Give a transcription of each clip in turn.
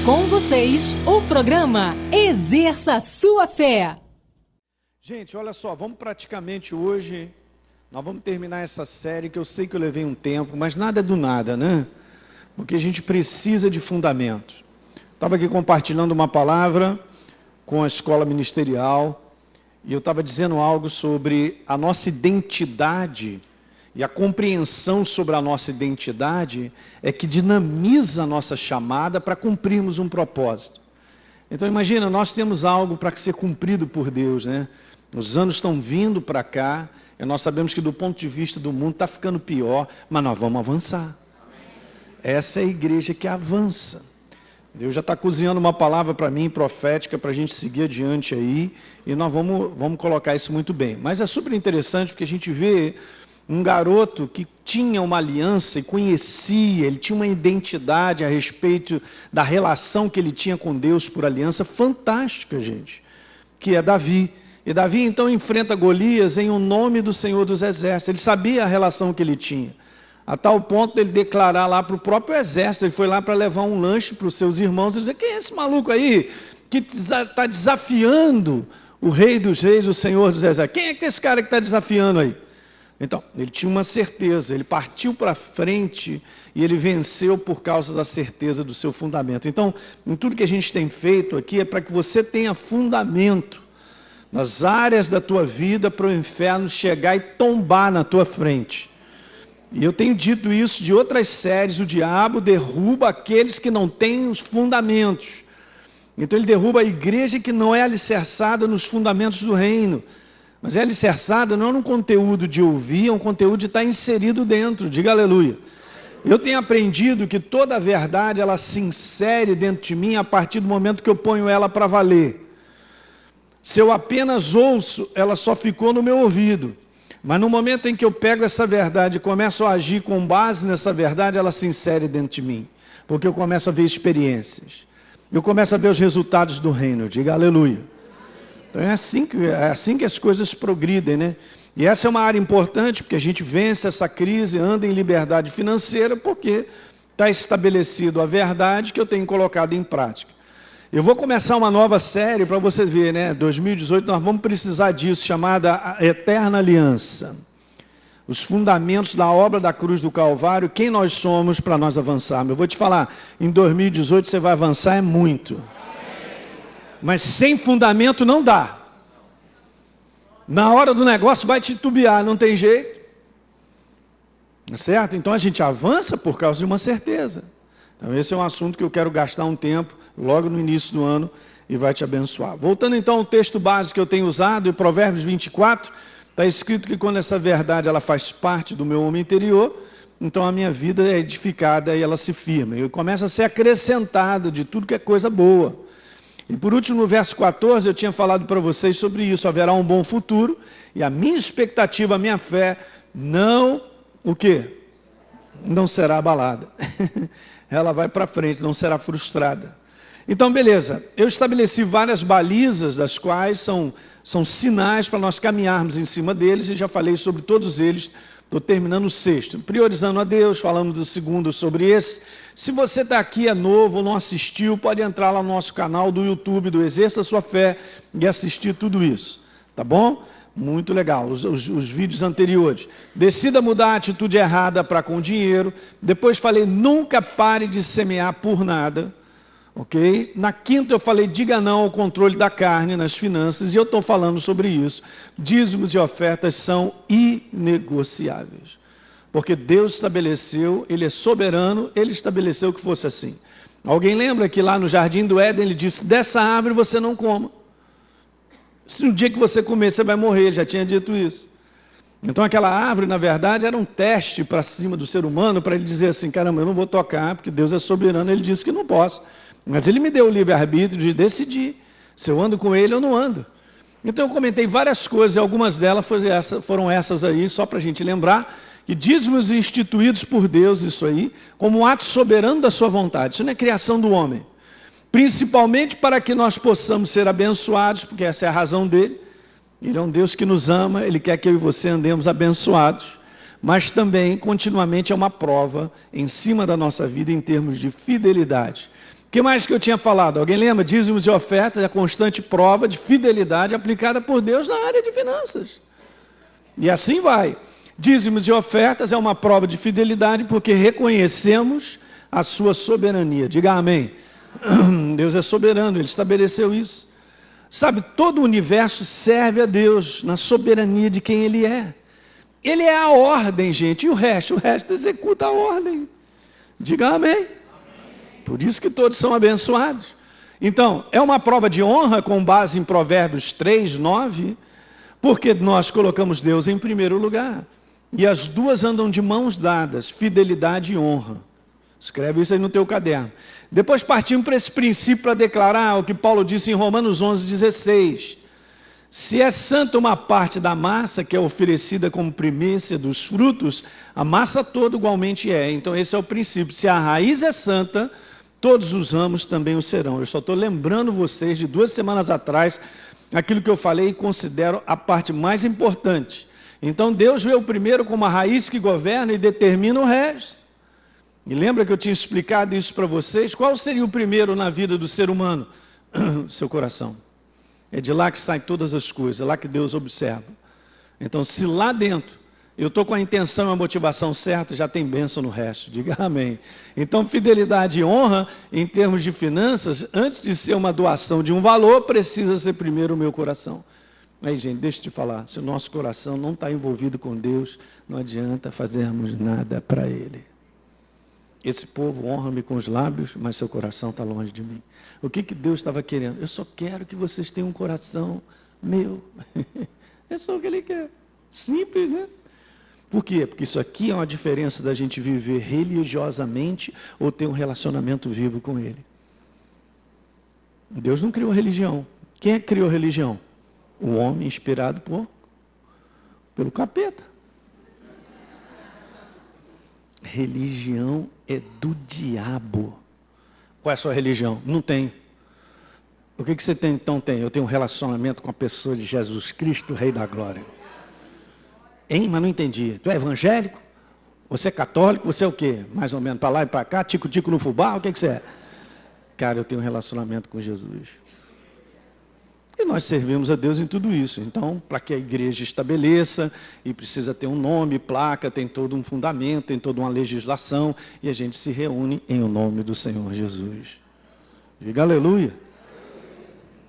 Com vocês, o programa Exerça Sua Fé. Gente, olha só, vamos praticamente hoje, nós vamos terminar essa série, que eu sei que eu levei um tempo, mas nada é do nada, né? Porque a gente precisa de fundamento. Estava aqui compartilhando uma palavra com a escola ministerial, e eu estava dizendo algo sobre a nossa identidade, e a compreensão sobre a nossa identidade é que dinamiza a nossa chamada para cumprirmos um propósito. Então imagina, nós temos algo para ser cumprido por Deus, né? Os anos estão vindo para cá, e nós sabemos que do ponto de vista do mundo está ficando pior, mas nós vamos avançar. Essa é a igreja que avança. Deus já está cozinhando uma palavra para mim, profética, para a gente seguir adiante aí, e nós vamos colocar isso muito bem. Mas é super interessante porque a gente vê um garoto que tinha uma aliança e conhecia, ele tinha uma identidade a respeito da relação que ele tinha com Deus por aliança fantástica, gente, que é Davi. E Davi então enfrenta Golias em o nome do Senhor dos Exércitos. Ele sabia a relação que ele tinha, a tal ponto de ele declarar lá para o próprio exército. Ele foi lá para levar um lanche para os seus irmãos e dizer: quem é esse maluco aí que está desafiando o rei dos reis, o Senhor dos Exércitos? Quem é que é esse cara que está desafiando aí? Então, ele tinha uma certeza, ele partiu para frente e ele venceu por causa da certeza do seu fundamento. Então, em tudo que a gente tem feito aqui é para que você tenha fundamento nas áreas da tua vida para o inferno chegar e tombar na tua frente. E eu tenho dito isso de outras séries: o diabo derruba aqueles que não têm os fundamentos. Então ele derruba a igreja que não é alicerçada nos fundamentos do reino. Mas é alicerçada não num conteúdo de ouvir, é um conteúdo de estar inserido dentro. Diga aleluia. Eu tenho aprendido que toda a verdade ela se insere dentro de mim a partir do momento que eu ponho ela para valer. Se eu apenas ouço, ela só ficou no meu ouvido. Mas no momento em que eu pego essa verdade e começo a agir com base nessa verdade, ela se insere dentro de mim. Porque eu começo a ver experiências. Eu começo a ver os resultados do reino. Diga aleluia. Então é assim que as coisas progridem, né? E essa é uma área importante, porque a gente vence essa crise, anda em liberdade financeira, porque está estabelecido a verdade que eu tenho colocado em prática. Eu vou começar uma nova série para você ver, né? 2018 nós vamos precisar disso, chamada Eterna Aliança. Os fundamentos da obra da cruz do Calvário, quem nós somos para nós avançarmos. Eu vou te falar, em 2018 você vai avançar é muito. Mas sem fundamento não dá. Na hora do negócio vai titubear, não tem jeito. Certo? Então a gente avança por causa de uma certeza. Então esse é um assunto que eu quero gastar um tempo, logo no início do ano, e vai te abençoar. Voltando então ao texto básico que eu tenho usado, em Provérbios 24, está escrito que quando essa verdade ela faz parte do meu homem interior, então a minha vida é edificada e ela se firma. Eu começo a ser acrescentado de tudo que é coisa boa. E por último, no verso 14, eu tinha falado para vocês sobre isso: haverá um bom futuro, e a minha expectativa, a minha fé, não, o quê? Não será abalada. Ela vai para frente, não será frustrada. Então, beleza, eu estabeleci várias balizas, das quais são sinais para nós caminharmos em cima deles, e já falei sobre todos eles. Estou terminando o sexto, priorizando a Deus, falando do segundo sobre esse. Se você está aqui, é novo ou não assistiu, pode entrar lá no nosso canal do YouTube, do Exerça Sua Fé, e assistir tudo isso, tá bom? Muito legal, os vídeos anteriores. Decida mudar a atitude errada para com o dinheiro. Depois falei, nunca pare de semear por nada. Ok? Na quinta eu falei, diga não ao controle da carne nas finanças, e eu estou falando sobre isso. Dízimos e ofertas são inegociáveis, porque Deus estabeleceu, Ele é soberano, Ele estabeleceu que fosse assim. Alguém lembra que lá no Jardim do Éden Ele disse: dessa árvore você não coma, se no dia que você comer você vai morrer. Ele já tinha dito isso. Então aquela árvore na verdade era um teste para cima do ser humano, para ele dizer assim: caramba, eu não vou tocar, porque Deus é soberano, Ele disse que não posso. Mas Ele me deu o livre-arbítrio de decidir se eu ando com Ele ou não ando. Então eu comentei várias coisas, e algumas delas foram essas aí, só para a gente lembrar, que dízimos instituídos por Deus, isso aí, como um ato soberano da sua vontade. Isso não é criação do homem. Principalmente para que nós possamos ser abençoados, porque essa é a razão dele. Ele é um Deus que nos ama, Ele quer que eu e você andemos abençoados. Mas também, continuamente, é uma prova em cima da nossa vida em termos de fidelidade. que mais que eu tinha falado? Alguém lembra? Dízimos e ofertas é a constante prova de fidelidade aplicada por Deus na área de finanças. E assim vai. Dízimos e ofertas é uma prova de fidelidade porque reconhecemos a sua soberania. Diga amém. Deus é soberano, Ele estabeleceu isso. Sabe, todo o universo serve a Deus na soberania de quem Ele é. Ele é a ordem, gente, e o resto executa a ordem. Diga amém. Por isso que todos são abençoados. Então, é uma prova de honra com base em Provérbios 3, 9, porque nós colocamos Deus em primeiro lugar. E as duas andam de mãos dadas, fidelidade e honra. Escreve isso aí no teu caderno. Depois partimos para esse princípio para declarar o que Paulo disse em Romanos 11, 16. Se é santa uma parte da massa que é oferecida como primícia dos frutos, a massa toda igualmente é. Então esse é o princípio. Se a raiz é santa, todos os ramos também o serão. Eu só estou lembrando vocês de 2 semanas atrás, aquilo que eu falei e considero a parte mais importante. Então Deus vê o primeiro como a raiz que governa e determina o resto. E lembra que eu tinha explicado isso para vocês? Qual seria o primeiro na vida do ser humano? Seu coração. É de lá que saem todas as coisas, é lá que Deus observa. Então, se lá dentro eu estou com a intenção e a motivação certa, já tem bênção no resto. Diga amém. Então, fidelidade e honra, em termos de finanças, antes de ser uma doação de um valor, precisa ser primeiro o meu coração. Aí, gente, deixa eu te falar, se o nosso coração não está envolvido com Deus, não adianta fazermos nada para Ele. Esse povo honra-me com os lábios, mas seu coração está longe de mim. O que Deus estava querendo? Eu só quero que vocês tenham um coração meu. É só o que Ele quer. Simples, né? Por quê? Porque isso aqui é uma diferença da gente viver religiosamente ou ter um relacionamento vivo com Ele. Deus não criou religião. Quem é que criou religião? O homem inspirado pelo capeta. Religião é do diabo. Qual é a sua religião? Não tem. O que você tem, então tem? Eu tenho um relacionamento com a pessoa de Jesus Cristo, Rei da Glória. Hein? Mas não entendi. Tu é evangélico? Você é católico? Você é o quê? Mais ou menos para lá e para cá? Tico-tico no fubá? O que você é? Cara, eu tenho um relacionamento com Jesus. E nós servimos a Deus em tudo isso. Então, para que a igreja estabeleça, e precisa ter um nome, placa, tem todo um fundamento, tem toda uma legislação, e a gente se reúne em o nome do Senhor Jesus. Diga aleluia.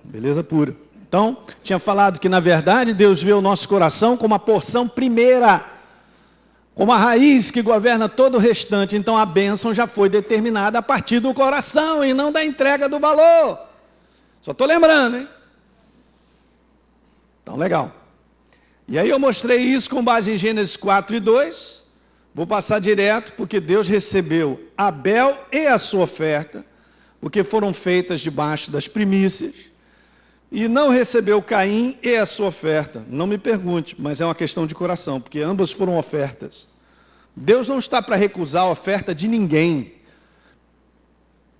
Beleza pura. Então, tinha falado que, na verdade, Deus vê o nosso coração como a porção primeira, como a raiz que governa todo o restante. Então, a bênção já foi determinada a partir do coração e não da entrega do valor. Só estou lembrando, hein? Então, legal. E aí eu mostrei isso com base em Gênesis 4 e 2. Vou passar direto, porque Deus recebeu Abel e a sua oferta, porque foram feitas debaixo das primícias, e não recebeu Caim e a sua oferta. Não me pergunte, mas é uma questão de coração, porque ambas foram ofertas. Deus não está para recusar a oferta de ninguém,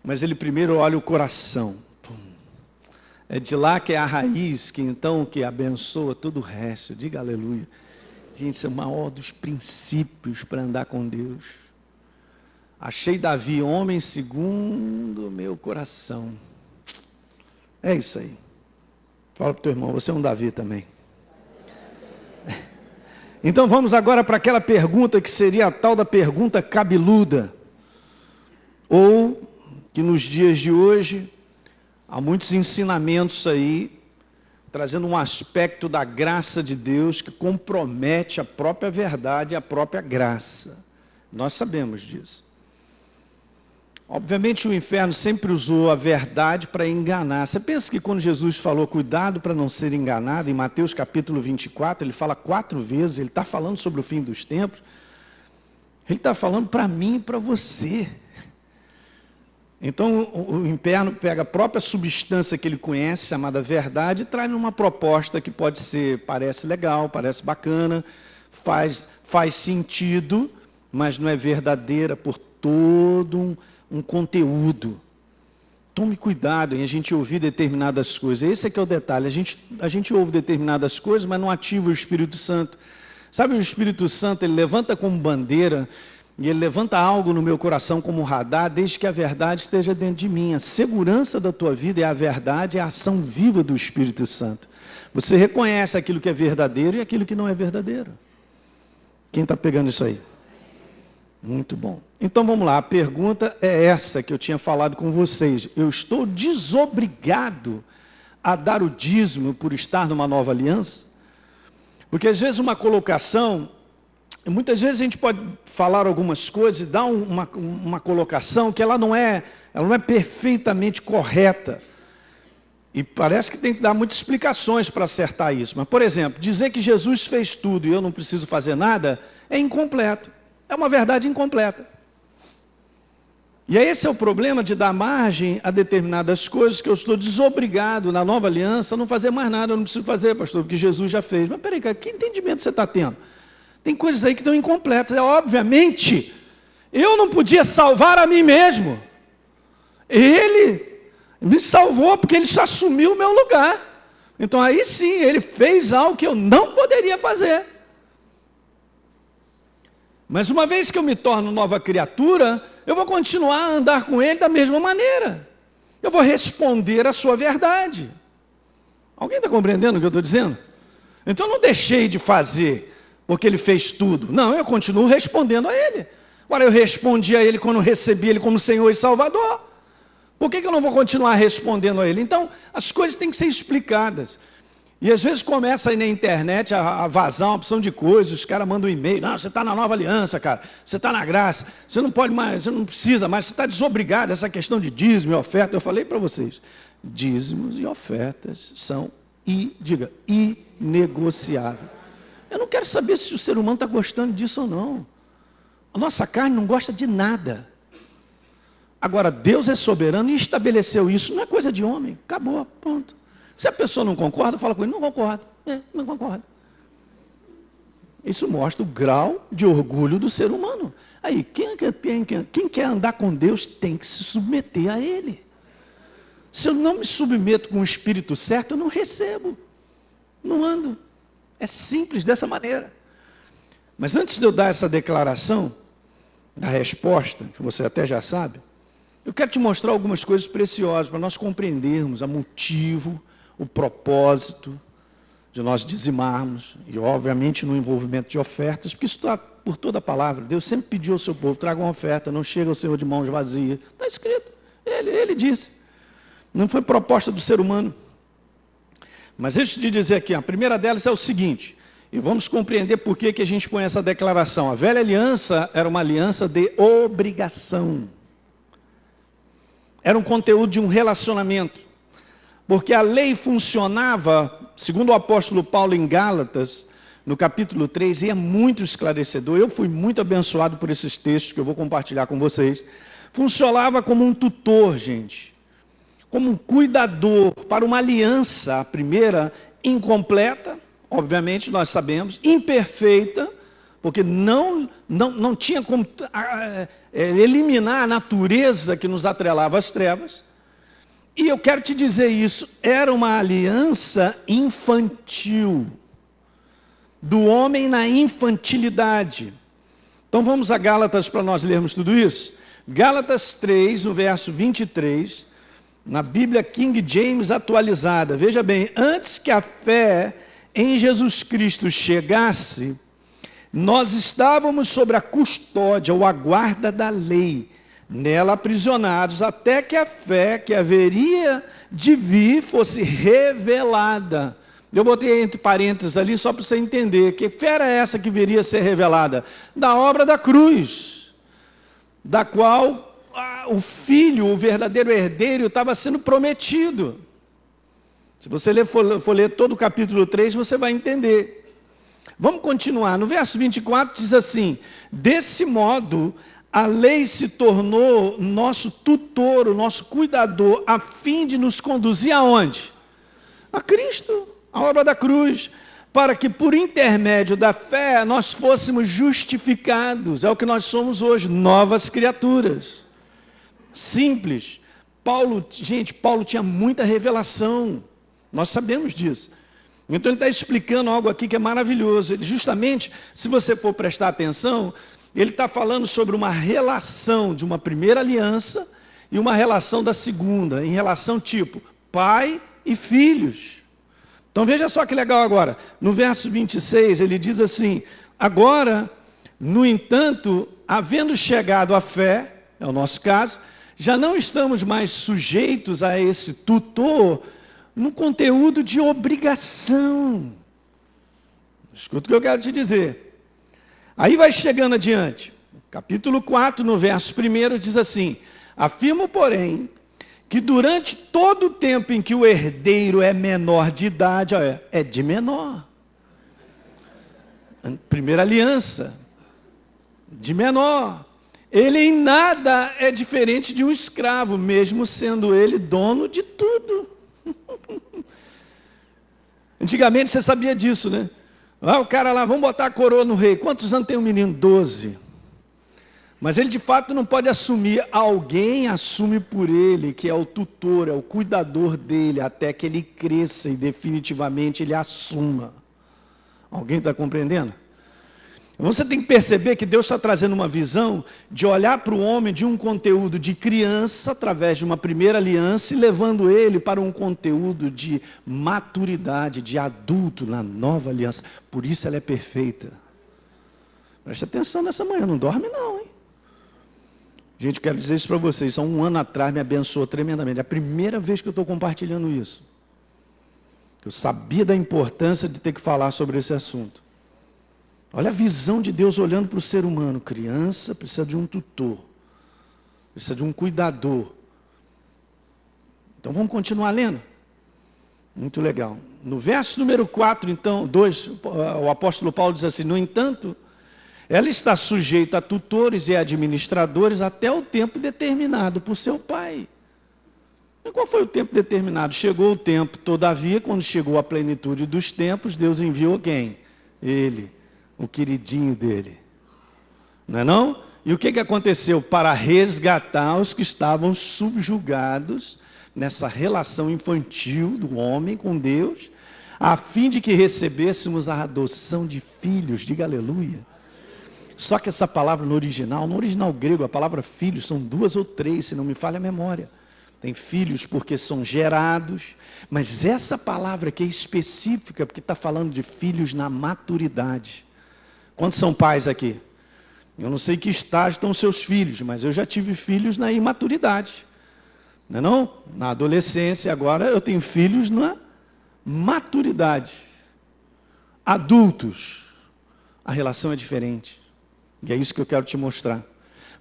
mas Ele primeiro olha o coração. É de lá que é a raiz, que abençoa todo o resto. Diga aleluia. Gente, isso é o maior dos princípios para andar com Deus. Achei Davi, homem segundo o meu coração. É isso aí. Fala para o teu irmão, você é um Davi também. Então vamos agora para aquela pergunta que seria a tal da pergunta cabeluda. Ou que nos dias de hoje há muitos ensinamentos aí, trazendo um aspecto da graça de Deus que compromete a própria verdade e a própria graça. Nós sabemos disso. Obviamente o inferno sempre usou a verdade para enganar. Você pensa que quando Jesus falou, cuidado para não ser enganado, em Mateus capítulo 24, ele fala 4 vezes, ele está falando sobre o fim dos tempos, ele está falando para mim e para você. Então o inferno pega a própria substância que ele conhece, chamada verdade, e traz uma proposta que pode ser, parece legal, parece bacana, faz sentido, mas não é verdadeira por todo um conteúdo. Tome cuidado em a gente ouvir determinadas coisas. Esse é que é o detalhe. A gente ouve determinadas coisas, mas não ativa o Espírito Santo. Sabe, o Espírito Santo, ele levanta como bandeira E Ele levanta algo no meu coração como um radar, desde que a verdade esteja dentro de mim. A segurança da tua vida é a verdade, é a ação viva do Espírito Santo. Você reconhece aquilo que é verdadeiro e aquilo que não é verdadeiro. Quem está pegando isso aí? Muito bom. Então vamos lá, a pergunta é essa que eu tinha falado com vocês. Eu estou desobrigado a dar o dízimo por estar numa nova aliança? Porque às vezes uma colocação, muitas vezes a gente pode falar algumas coisas e dar uma colocação que ela não é perfeitamente correta. E parece que tem que dar muitas explicações para acertar isso. Mas, por exemplo, dizer que Jesus fez tudo e eu não preciso fazer nada é incompleto. É uma verdade incompleta. E esse é o problema de dar margem a determinadas coisas que eu estou desobrigado na nova aliança a não fazer mais nada. Eu não preciso fazer, pastor, porque Jesus já fez. Mas peraí, cara, que entendimento você está tendo? Tem coisas aí que estão incompletas. Obviamente, eu não podia salvar a mim mesmo. Ele me salvou porque Ele assumiu o meu lugar. Então aí sim, Ele fez algo que eu não poderia fazer. Mas uma vez que eu me torno nova criatura, eu vou continuar a andar com Ele da mesma maneira. Eu vou responder a sua verdade. Alguém está compreendendo o que eu estou dizendo? Então eu não deixei de fazer porque Ele fez tudo. Não, eu continuo respondendo a Ele. Agora eu respondi a Ele quando recebi Ele como Senhor e Salvador. Por que eu não vou continuar respondendo a Ele? Então, as coisas têm que ser explicadas. E às vezes começa aí na internet a vazar uma opção de coisas, os caras mandam um e-mail, não, você está na nova aliança, cara, você está na graça, você não pode mais, você não precisa mais, você está desobrigado, essa questão de dízimo e oferta. Eu falei para vocês, dízimos e ofertas são, inegociáveis. Eu não quero saber se o ser humano está gostando disso ou não. A nossa carne não gosta de nada. Agora, Deus é soberano e estabeleceu isso, não é coisa de homem, acabou, ponto. Se a pessoa não concorda, fala com ele, não concordo, não concordo. Isso mostra o grau de orgulho do ser humano. Aí, quem quer andar com Deus tem que se submeter a Ele. Se eu não me submeto com o Espírito certo, eu não recebo, não ando. É simples dessa maneira. Mas antes de eu dar essa declaração, da resposta, que você até já sabe, eu quero te mostrar algumas coisas preciosas para nós compreendermos o motivo, o propósito de nós dizimarmos, e obviamente no envolvimento de ofertas, porque isso está por toda a palavra. Deus sempre pediu ao seu povo, traga uma oferta, não chega ao Senhor de mãos vazias. Está escrito, ele disse. Não foi proposta do ser humano. Mas deixa eu te dizer aqui, a primeira delas é o seguinte, e vamos compreender por que a gente põe essa declaração. A velha aliança era uma aliança de obrigação. Era um conteúdo de um relacionamento. Porque a lei funcionava, segundo o apóstolo Paulo em Gálatas, no capítulo 3, e é muito esclarecedor. Eu fui muito abençoado por esses textos que eu vou compartilhar com vocês. Funcionava como um tutor, gente. Como um cuidador para uma aliança, a primeira, incompleta, obviamente nós sabemos, imperfeita, porque não tinha como eliminar a natureza que nos atrelava às trevas. E eu quero te dizer isso, era uma aliança infantil, do homem na infantilidade. Então vamos a Gálatas para nós lermos tudo isso. Gálatas 3, no verso 23, na Bíblia King James atualizada. Veja bem, antes que a fé em Jesus Cristo chegasse, nós estávamos sob a custódia ou a guarda da lei, nela aprisionados, até que a fé que haveria de vir fosse revelada. Eu botei entre parênteses ali só para você entender, que fé era essa que viria a ser revelada? Da obra da cruz, da qual o filho, o verdadeiro herdeiro, estava sendo prometido. Se você for ler todo o capítulo 3, você vai entender. Vamos continuar. No verso 24 diz assim, desse modo, a lei se tornou nosso tutor, o nosso cuidador, a fim de nos conduzir aonde? A Cristo, a obra da cruz, para que por intermédio da fé nós fôssemos justificados. É o que nós somos hoje, novas criaturas. Simples. Paulo tinha muita revelação. Nós sabemos disso. Então ele está explicando algo aqui que é maravilhoso. Ele, justamente, se você for prestar atenção, ele está falando sobre uma relação de uma primeira aliança e uma relação da segunda, em relação tipo pai e filhos. Então veja só que legal agora, no verso 26 ele diz assim: agora, no entanto, havendo chegado à fé, é o nosso caso, já não estamos mais sujeitos a esse tutor no conteúdo de obrigação. Escuta o que eu quero te dizer. Aí vai chegando adiante, capítulo 4, no verso 1, diz assim: afirmo, porém, que durante todo o tempo em que o herdeiro é menor de idade, olha, é de menor. Primeira aliança, de menor. Ele em nada é diferente de um escravo, mesmo sendo ele dono de tudo. Antigamente você sabia disso, né? Ah, o cara lá, vamos botar a coroa no rei. Quantos anos tem um menino? 12. Mas ele de fato não pode assumir. Alguém assume por ele, que é o tutor, é o cuidador dele, até que ele cresça e definitivamente ele assuma. Alguém está compreendendo? Você tem que perceber que Deus está trazendo uma visão de olhar para o homem de um conteúdo de criança, através de uma primeira aliança, e levando ele para um conteúdo de maturidade, de adulto na nova aliança. Por isso ela é perfeita. Preste atenção nessa manhã, não dorme não, hein? Gente, quero dizer isso para vocês, há um ano atrás me abençoou tremendamente. É a primeira vez que eu estou compartilhando isso. Eu sabia da importância de ter que falar sobre esse assunto. Olha a visão de Deus olhando para o ser humano. Criança precisa de um tutor, precisa de um cuidador. Então vamos continuar lendo? Muito legal. No verso número 4, então, 2, o apóstolo Paulo diz assim: no entanto, ela está sujeita a tutores e administradores até o tempo determinado por seu pai. E qual foi o tempo determinado? Chegou o tempo, todavia, quando chegou a plenitude dos tempos, Deus enviou quem? Ele. O queridinho dele, não é não? E o que aconteceu? Para resgatar os que estavam subjugados nessa relação infantil do homem com Deus, a fim de que recebêssemos a adoção de filhos, diga aleluia. Só que essa palavra no original grego, a palavra filhos, são 2 ou 3, se não me falha a memória. Tem filhos porque são gerados, mas essa palavra aqui é específica, porque está falando de filhos na maturidade. Quantos são pais aqui? Eu não sei que estágio estão seus filhos, mas eu já tive filhos na imaturidade. Não é não? Na adolescência, agora eu tenho filhos na maturidade. Adultos, a relação é diferente. E é isso que eu quero te mostrar.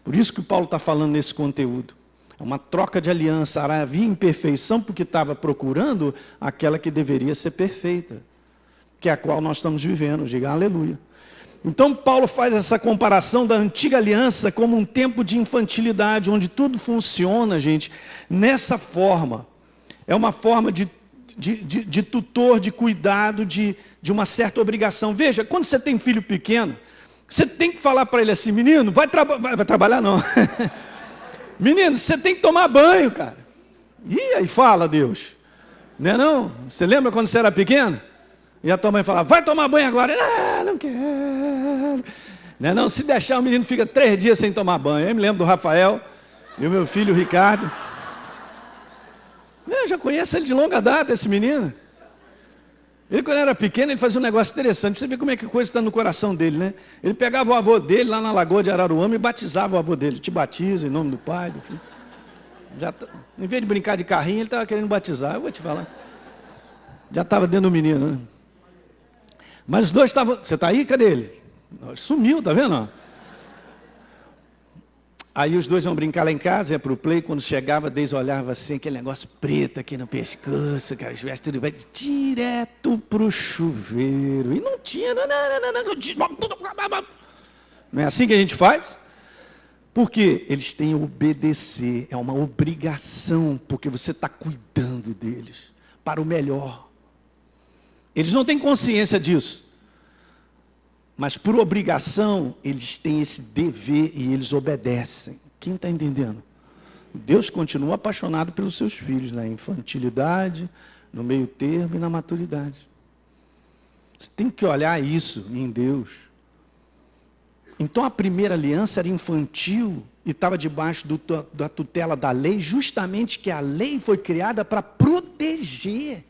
Por isso que o Paulo está falando nesse conteúdo. É uma troca de aliança. Havia imperfeição porque estava procurando aquela que deveria ser perfeita, que é a qual nós estamos vivendo. Diga aleluia. Então Paulo faz essa comparação da antiga aliança como um tempo de infantilidade, onde tudo funciona, gente, nessa forma. É uma forma de tutor, de cuidado, de uma certa obrigação. Veja, quando você tem filho pequeno, você tem que falar para ele assim: menino, vai trabalhar não. Menino, você tem que tomar banho, cara. E aí fala, Deus. Não é não? Você lembra quando você era pequeno? E a tua mãe falava: vai tomar banho agora. Não quero. Não é não? Se deixar, o menino fica 3 dias sem tomar banho. Eu me lembro do Rafael e o meu filho Ricardo. Eu já conheço ele de longa data, esse menino. Ele, quando era pequeno, ele fazia um negócio interessante. Você vê como é que a coisa está no coração dele, né? Ele pegava o avô dele lá na Lagoa de Araruama e batizava o avô dele. Te batiza em nome do pai, do filho. Em vez de brincar de carrinho, ele estava querendo batizar. Eu vou te falar. Já estava dentro do menino, né? Mas os dois estavam... Você está aí? Cadê ele? Sumiu, tá vendo? Aí os dois iam brincar lá em casa, ia para o play. Quando chegava, Deus olhava assim, aquele negócio preto aqui no pescoço, cara, os vestes tudo bem, direto para o chuveiro. E não tinha... Não é assim que a gente faz? Porque eles têm a obedecer, é uma obrigação, porque você está cuidando deles, para o melhor. Eles não têm consciência disso, mas por obrigação, eles têm esse dever e eles obedecem. Quem está entendendo? Deus continua apaixonado pelos seus filhos, na infantilidade, no meio termo e na maturidade. Você tem que olhar isso em Deus. Então a primeira aliança era infantil e estava debaixo da tutela da lei, justamente que a lei foi criada para proteger,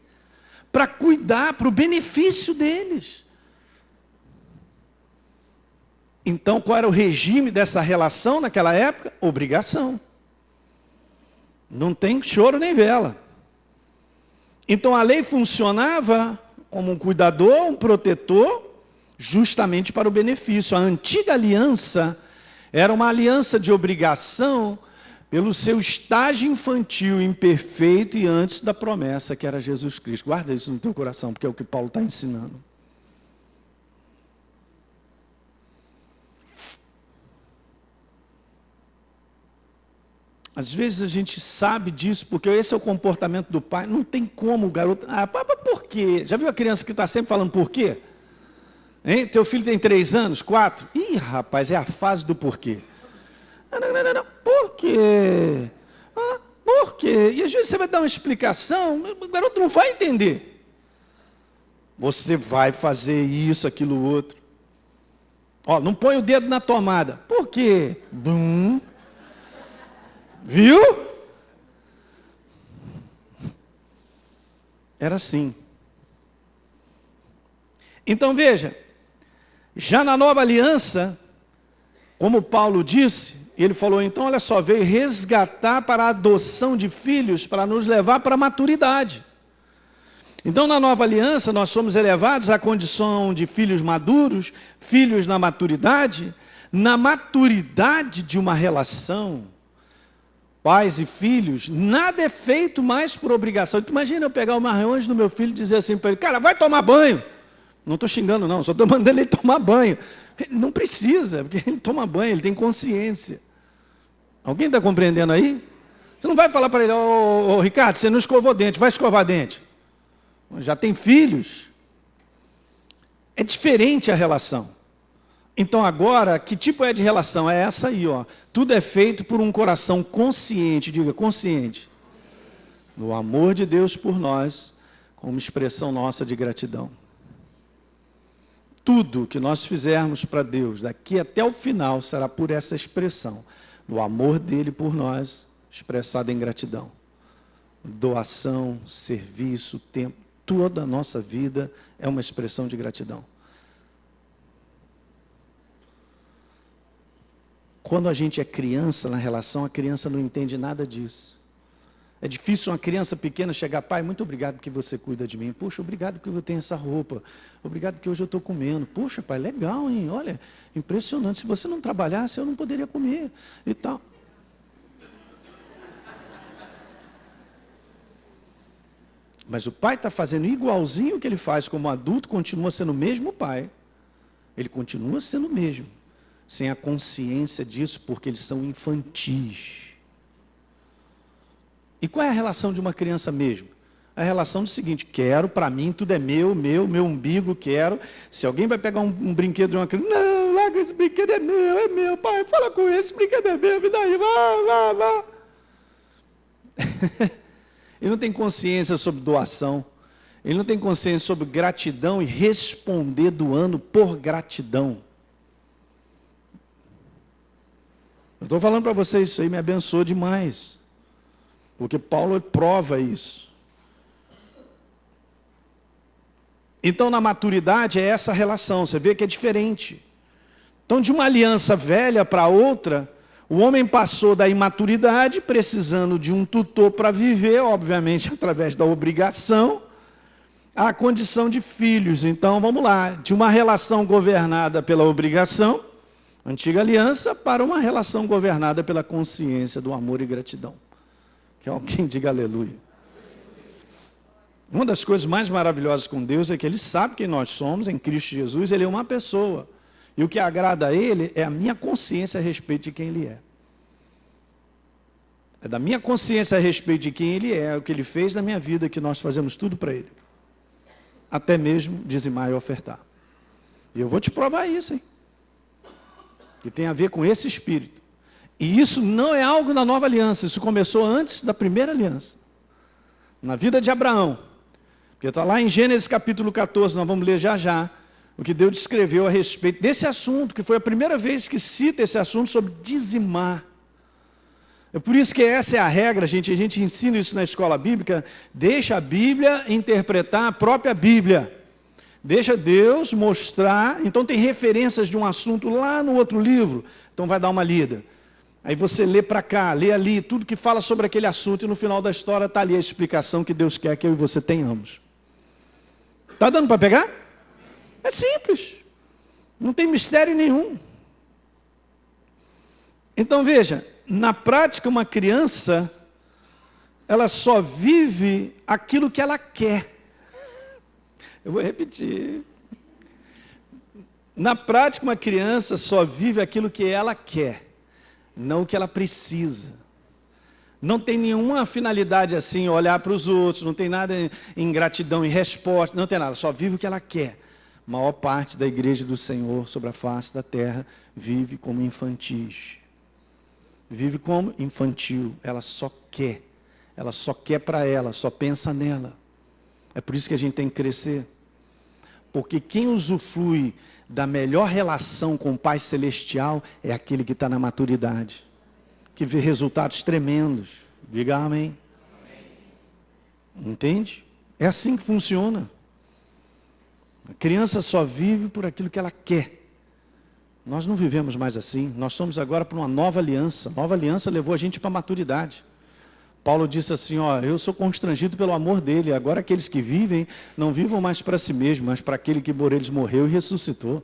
para cuidar, para o benefício deles. Então qual era o regime dessa relação naquela época? Obrigação. Não tem choro nem vela. Então a lei funcionava como um cuidador, um protetor, justamente para o benefício. A antiga aliança era uma aliança de obrigação pelo seu estágio infantil, imperfeito e antes da promessa que era Jesus Cristo. Guarda isso no teu coração, porque é o que Paulo está ensinando. Às vezes a gente sabe disso, porque esse é o comportamento do pai. Não tem como o garoto... por quê? Já viu a criança que está sempre falando por quê? Hein? Teu filho tem 3 anos, 4? Ih, rapaz, é a fase do porquê. Não. Por quê? Por quê? E às vezes você vai dar uma explicação, o garoto não vai entender. Você vai fazer isso, aquilo, outro. Ó, não põe o dedo na tomada. Por quê? Bum. Viu? Era assim. Então veja, já na nova aliança, como Paulo disse, ele falou, então olha só, veio resgatar para a adoção de filhos, para nos levar para a maturidade. Então na nova aliança nós somos elevados à condição de filhos maduros, filhos na maturidade de uma relação, pais e filhos, nada é feito mais por obrigação. Tu imagina eu pegar o marronhos do meu filho e dizer assim para ele, cara, vai tomar banho. Não estou xingando não, só estou mandando ele tomar banho. Ele não precisa, porque ele toma banho, ele tem consciência. Alguém está compreendendo aí? Você não vai falar para ele, ô Ricardo, você não escovou dente, vai escovar dente. Já tem filhos. É diferente a relação. Então agora, que tipo é de relação? É essa aí, ó. Tudo é feito por um coração consciente, diga consciente, do amor de Deus por nós, como expressão nossa de gratidão. Tudo que nós fizermos para Deus, daqui até o final, será por essa expressão, do amor dele por nós, expressado em gratidão. Doação, serviço, tempo, toda a nossa vida é uma expressão de gratidão. Quando a gente é criança na relação, a criança não entende nada disso. É difícil uma criança pequena chegar, pai, muito obrigado porque você cuida de mim. Puxa, obrigado porque eu tenho essa roupa. Obrigado porque hoje eu estou comendo. Puxa, pai, legal, hein? Olha, impressionante. Se você não trabalhasse, eu não poderia comer e tal. Mas o pai está fazendo igualzinho o que ele faz como adulto, continua sendo o mesmo pai. Ele continua sendo o mesmo. Sem a consciência disso, porque eles são infantis. E qual é a relação de uma criança mesmo? A relação do seguinte, quero, para mim, tudo é meu umbigo, quero. Se alguém vai pegar um brinquedo de uma criança, não, larga esse brinquedo, é meu, pai, fala com ele, esse brinquedo é meu, me dá aí, vá. Ele não tem consciência sobre doação, ele não tem consciência sobre gratidão e responder doando por gratidão. Eu estou falando para vocês, isso aí me abençoou demais. Porque Paulo prova isso. Então, na maturidade, é essa relação. Você vê que é diferente. Então, de uma aliança velha para outra, o homem passou da imaturidade, precisando de um tutor para viver, obviamente, através da obrigação, à condição de filhos. Então, vamos lá. De uma relação governada pela obrigação, antiga aliança, para uma relação governada pela consciência do amor e gratidão. Que alguém diga aleluia. Uma das coisas mais maravilhosas com Deus é que Ele sabe quem nós somos, em Cristo Jesus, Ele é uma pessoa. E o que agrada a Ele é a minha consciência a respeito de quem Ele é. É da minha consciência a respeito de quem Ele é, o que Ele fez na minha vida, que nós fazemos tudo para Ele. Até mesmo dizimar e ofertar. E eu vou te provar isso, hein? Que tem a ver com esse espírito. E isso não é algo da nova aliança, isso começou antes da primeira aliança. Na vida de Abraão. Porque está lá em Gênesis capítulo 14, nós vamos ler já. o que Deus descreveu a respeito desse assunto, que foi a primeira vez que cita esse assunto sobre dizimar. É por isso que essa é a regra, gente. A gente ensina isso na escola bíblica. Deixa a Bíblia interpretar a própria Bíblia. Deixa Deus mostrar. Então tem referências de um assunto lá no outro livro. Então vai dar uma lida. Aí você lê para cá, lê ali, tudo que fala sobre aquele assunto. E no final da história está ali a explicação que Deus quer que eu e você tenhamos. Está dando para pegar? É simples. Não tem mistério nenhum. Então veja, na prática uma criança, ela só vive aquilo que ela quer. Eu vou repetir. Na prática uma criança só vive aquilo que ela quer, não o que ela precisa. Não tem nenhuma finalidade assim, olhar para os outros, não tem nada em gratidão, em resposta, não tem nada, só vive o que ela quer. A maior parte da igreja do Senhor sobre a face da terra vive como infantis. Vive como infantil, ela só quer para ela, só pensa nela. É por isso que a gente tem que crescer. Porque quem usufrui da melhor relação com o Pai Celestial é aquele que está na maturidade. Que vê resultados tremendos. Diga amém. Entende? É assim que funciona. A criança só vive por aquilo que ela quer. Nós não vivemos mais assim. Nós somos agora para uma nova aliança. A nova aliança levou a gente para a maturidade. Paulo disse assim, eu sou constrangido pelo amor dele. Agora aqueles que vivem, não vivam mais para si mesmos, mas para aquele que por eles morreu e ressuscitou.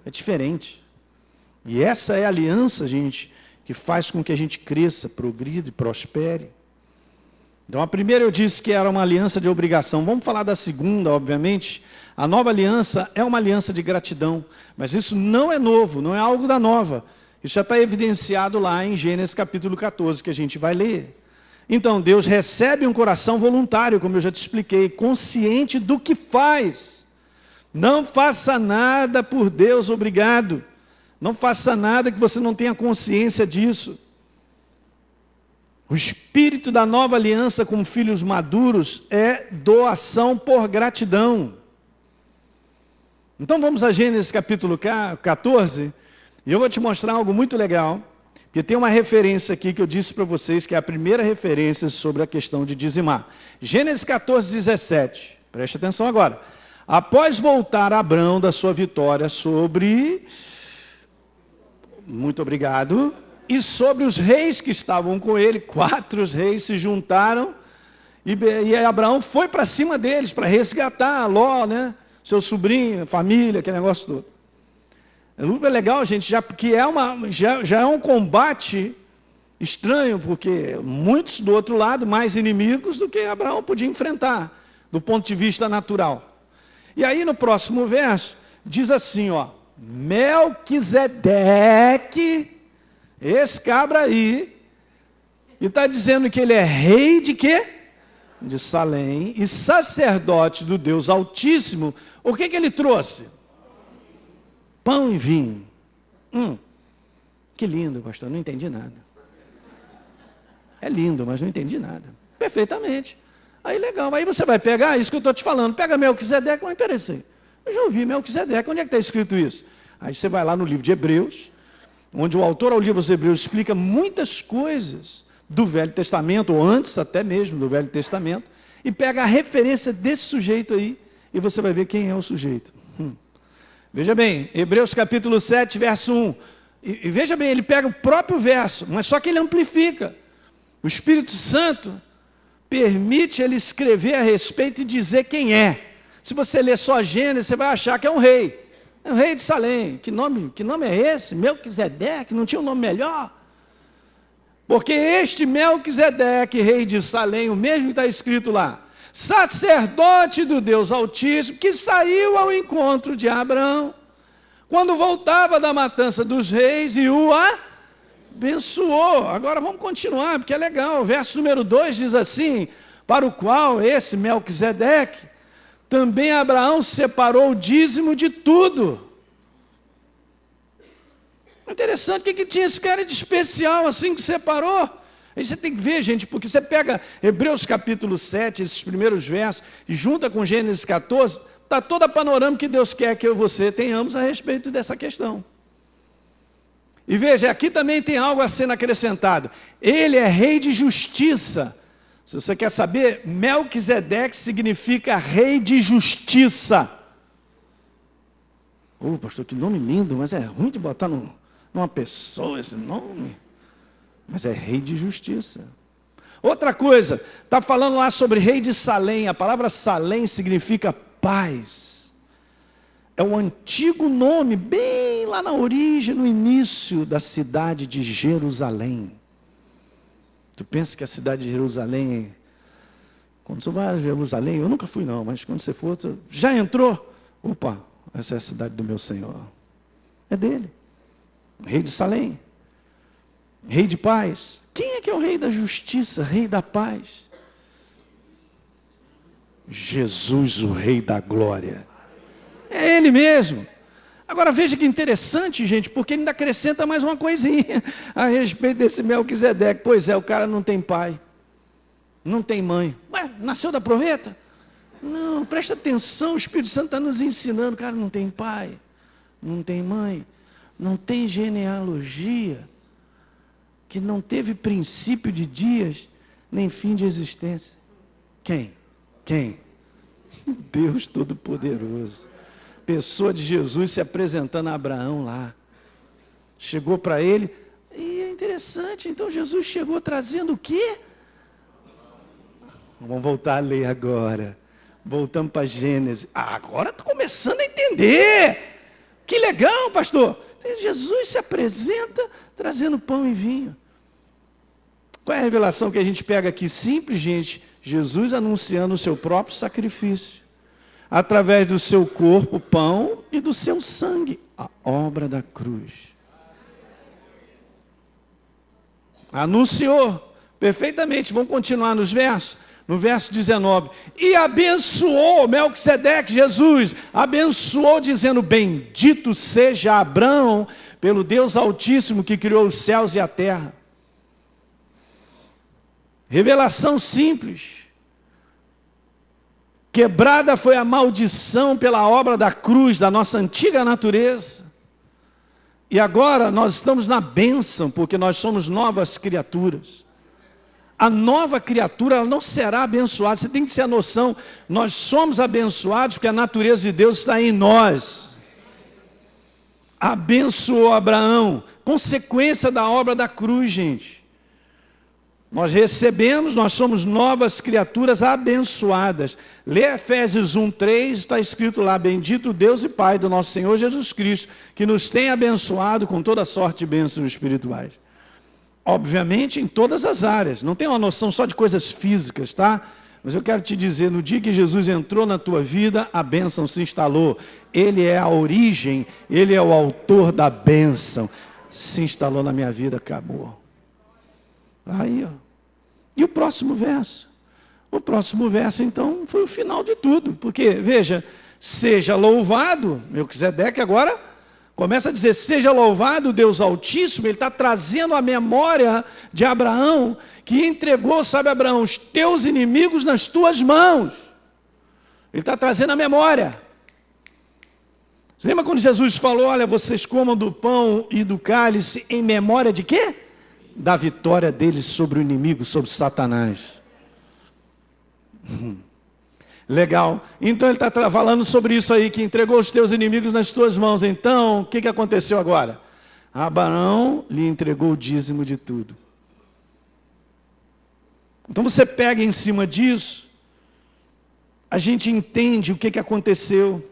É diferente. E essa é a aliança, gente, que faz com que a gente cresça, progrida e prospere. Então, a primeira eu disse que era uma aliança de obrigação. Vamos falar da segunda, obviamente. A nova aliança é uma aliança de gratidão. Mas isso não é novo, não é algo da nova. Isso já está evidenciado lá em Gênesis capítulo 14, que a gente vai ler. Então, Deus recebe um coração voluntário, como eu já te expliquei, consciente do que faz. Não faça nada por Deus, obrigado. Não faça nada que você não tenha consciência disso. O espírito da nova aliança com filhos maduros é doação por gratidão. Então vamos a Gênesis capítulo 14, e eu vou te mostrar algo muito legal, porque tem uma referência aqui que eu disse para vocês, que é a primeira referência sobre a questão de dizimar. Gênesis 14, 17, preste atenção agora. Após voltar Abrão da sua vitória sobre... Muito obrigado. E sobre os reis que estavam com ele, 4 reis se juntaram, e Abraão foi para cima deles, para resgatar Ló, né? Seu sobrinho, família, aquele negócio todo. É legal, gente, porque já é um combate estranho, porque muitos do outro lado, mais inimigos do que Abraão podia enfrentar, do ponto de vista natural. E aí no próximo verso, diz assim, Melquisedeque, esse cabra aí, e está dizendo que ele é rei de quê? De Salém, e sacerdote do Deus Altíssimo. O que ele trouxe? Pão e vinho. Que lindo, pastor, não entendi nada. É lindo, mas não entendi nada. Perfeitamente. Aí legal, aí você vai pegar isso que eu estou te falando. Pega Melquisedeque, vai aparecer. Eu já ouvi Melquisedeque, onde é que está escrito isso? Aí você vai lá no livro de Hebreus, onde o autor ao livro dos Hebreus explica muitas coisas do Velho Testamento, ou antes até mesmo do Velho Testamento, e pega a referência desse sujeito aí, e você vai ver quem é o sujeito. Veja bem, Hebreus capítulo 7, verso 1. E veja bem, ele pega o próprio verso, mas só que ele amplifica. O Espírito Santo permite ele escrever a respeito e dizer quem é. Se você ler só Gênesis, você vai achar que é um rei. É o rei de Salém. Que nome é esse? Melquisedeque, não tinha um nome melhor? Porque este Melquisedeque, rei de Salém, o mesmo que está escrito lá, sacerdote do Deus Altíssimo, que saiu ao encontro de Abraão, quando voltava da matança dos reis e o abençoou. Agora vamos continuar, porque é legal. O verso número 2 diz assim, para o qual esse Melquisedeque, também Abraão separou o dízimo de tudo. Interessante, o que tinha esse cara de especial assim que separou? Aí você tem que ver, gente, porque você pega Hebreus capítulo 7, esses primeiros versos, e junta com Gênesis 14, está toda a panorâmica que Deus quer que eu e você tenhamos a respeito dessa questão. E veja, aqui também tem algo a ser acrescentado. Ele é rei de justiça. Se você quer saber, Melquisedeque significa rei de justiça. Pastor, que nome lindo, mas é ruim de botar numa pessoa esse nome. Mas é rei de justiça. Outra coisa, está falando lá sobre rei de Salém. A palavra Salém significa paz. É o antigo nome, bem lá na origem, no início da cidade de Jerusalém. Tu pensa que a cidade de Jerusalém, quando você vai a Jerusalém, eu nunca fui não, mas quando você for, você já entrou? Opa, essa é a cidade do meu Senhor. É dele. Rei de Salém. Rei de paz. Quem é que é o rei da justiça, rei da paz? Jesus, o rei da glória. É ele mesmo. Agora veja que interessante, gente, porque ele ainda acrescenta mais uma coisinha a respeito desse Melquisedeque. Pois é, o cara não tem pai, não tem mãe. Ué, nasceu da proveta? Não, presta atenção, o Espírito Santo está nos ensinando. O cara não tem pai, não tem mãe, não tem genealogia, que não teve princípio de dias, nem fim de existência. Quem? Deus Todo-Poderoso. Pessoa de Jesus se apresentando a Abraão lá. Chegou para ele, e é interessante, então Jesus chegou trazendo o quê? Vamos voltar a ler agora. Voltamos para Gênesis. Agora estou começando a entender. Que legal, pastor. Jesus se apresenta trazendo pão e vinho. Qual é a revelação que a gente pega aqui? Simples, gente. Jesus anunciando o seu próprio sacrifício. Através do seu corpo, pão, e do seu sangue, a obra da cruz. Anunciou perfeitamente. Vamos continuar nos versos. No verso 19. E abençoou Melquisedeque, Jesus, abençoou dizendo, bendito seja Abraão, pelo Deus Altíssimo que criou os céus e a terra. Revelação simples. Quebrada foi a maldição pela obra da cruz, da nossa antiga natureza. E agora nós estamos na bênção, porque nós somos novas criaturas. A nova criatura ela não será abençoada. Você tem que ter a noção, nós somos abençoados porque a natureza de Deus está em nós. Abençoou Abraão, consequência da obra da cruz, gente. Nós recebemos, nós somos novas criaturas abençoadas. Lê Efésios 1:3, está escrito lá, bendito Deus e Pai do nosso Senhor Jesus Cristo, que nos tem abençoado com toda sorte de bênçãos espirituais. Obviamente em todas as áreas, não tem uma noção só de coisas físicas, tá? Mas eu quero te dizer, no dia que Jesus entrou na tua vida, a bênção se instalou. Ele é a origem, ele é o autor da bênção. Se instalou na minha vida, acabou. Aí, ó. E o próximo verso? O próximo verso, então, foi o final de tudo. Porque, veja, seja louvado, Melquisedeque agora começa a dizer, seja louvado Deus Altíssimo, ele está trazendo a memória de Abraão, que entregou, sabe Abraão, os teus inimigos nas tuas mãos. Ele está trazendo a memória. Você lembra quando Jesus falou, olha, vocês comam do pão e do cálice em memória de quê? Da vitória deles sobre o inimigo, sobre Satanás. Legal. Então ele está falando sobre isso aí, que entregou os teus inimigos nas tuas mãos. Então, o que aconteceu agora? Abraão lhe entregou o dízimo de tudo. Então você pega em cima disso, a gente entende o que aconteceu.